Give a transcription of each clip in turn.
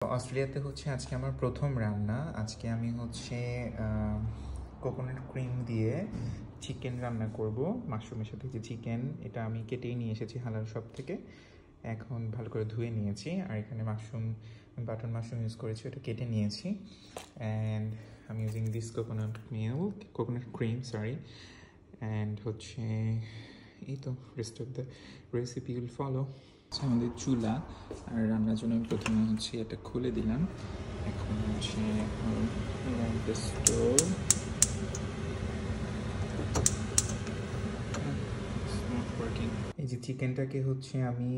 অস্ট্রেলিয়াতে হচ্ছে আজকে আমার প্রথম রান্না। আজকে আমি হচ্ছে কোকোনাট ক্রিম দিয়ে চিকেন রান্না করব। মাশরুমের সাথে যে চিকেন, এটা আমি কেটেই নিয়ে এসেছি হালাল শপ থেকে। এখন ভালো করে ধুয়ে নিয়েছি। আর এখানে বাটন মাশরুম ইউজ করেছি, ওটা কেটে নিয়েছি। And I am using this coconut cream and হচ্ছে এই তো rest of the recipe will follow. আমাদের চুলা আর রান্নার জন্য আমি প্রথমে হচ্ছে এটা খুলে দিলাম। এখন হচ্ছে স্টোভ, এই যে চিকেনটাকে হচ্ছে আমি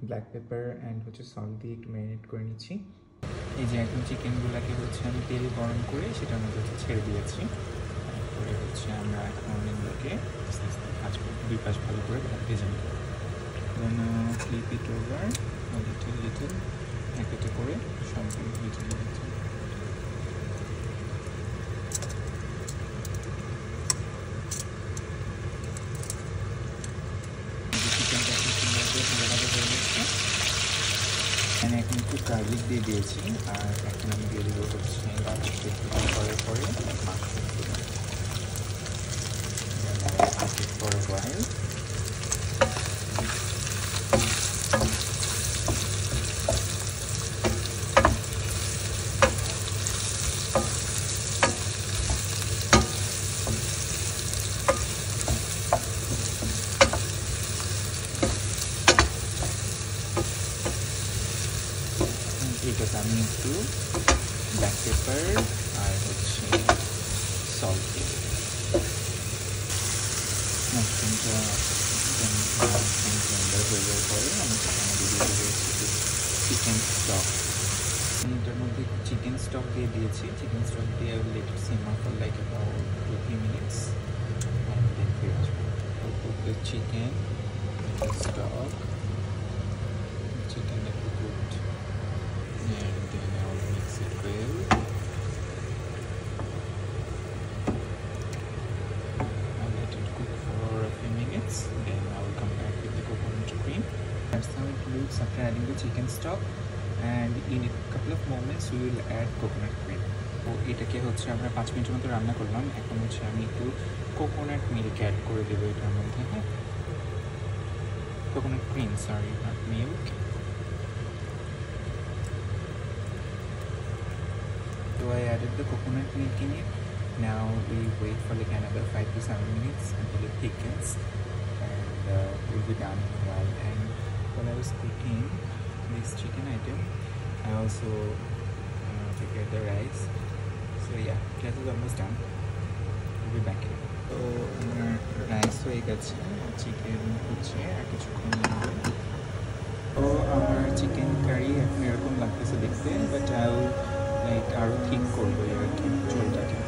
ব্ল্যাক পেপার অ্যান্ড হচ্ছে সল্ট দিয়ে একটু ম্যারিনেট করে নিচ্ছি। এই যে এখন চিকেনগুলোকে হচ্ছে আমি তেল গরম করে সেটার মধ্যে হচ্ছে ছেড়ে দিয়েছি। তারপরে হচ্ছে আমরা এখন এগুলোকে দুই পাশ ভালো করে ভেজে নেব। Flip it over a little এক একটা করে সবগুলো ভেজে নিয়েছি। চিকেনটা খুব সুন্দর করে ভালোভাবে হয়ে গেছে। আমি এখন একটু গার্লিক দিয়ে দিয়েছি। আর এখন আমি দিয়ে দেবো হচ্ছে করার পরে মাশরুমগুলো for a while. এটাতে আমি একটু ব্ল্যাক পেপার আর হচ্ছে সল্ট দিয়ে মাশরুমটা টেন্ডার হয়ে যাওয়ার পরে আমি সেখানে দিয়ে দিয়েছি চিকেন স্টক। এটার মধ্যে চিকেন স্টক দিয়ে দিয়েছি। চিকেন স্টক দিয়ে let it simmer for like about 2-3 minutes and then ফিরে আসবো। Put the chicken stock, chicken that we cooked, and then I'll mix it well. I'll let it cook for a few minutes, then I'll come back with the coconut cream. That's how it looks after adding the chicken stock, and in a couple of moments we will add coconut cream. তো এটাকে হচ্ছে আমরা 5 মিনিটের মতো রান্না করলাম। এখন হচ্ছে আমি একটু কোকোনাট মিল্ক অ্যাড করে দেবো এটার মধ্যে। হ্যাঁ, coconut cream, not milk. So I added the coconut milk in it. Now we wait for like another 5 to 7 minutes until it thickens, and we'll be done in a while. And while I was cooking this chicken item, I also prepared the rice. So yeah, that is almost done. We'll be back here. So আমার rice হয়ে গেছে, chicken হচ্ছে আর কিছুক্ষণ লাগবে। তো আমার chicken curry এখন এরকম লাগতেছে দেখতে, বাট আরও ঠিক করবো আর কি ঝোলটাকে।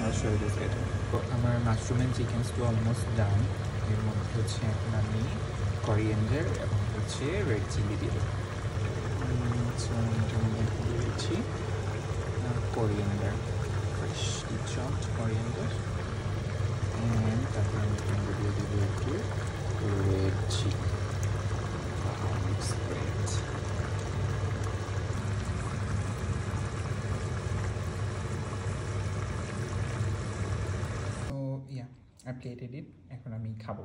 আর শো দিস ইট। তো আমার mushroom and chicken stew almost done. এর মধ্যে হচ্ছে এখন আমি করিয়েন্ডার এবং হচ্ছে রেড চিলি দিয়ে দেবো। এটার মধ্যে দিয়েছি coriander, freshly chopped coriander, and তারপর আমি এখানে দিয়ে দেবো একটু red chilli. Looks great. So yeah, I've plated it. এখন আমি খাবো।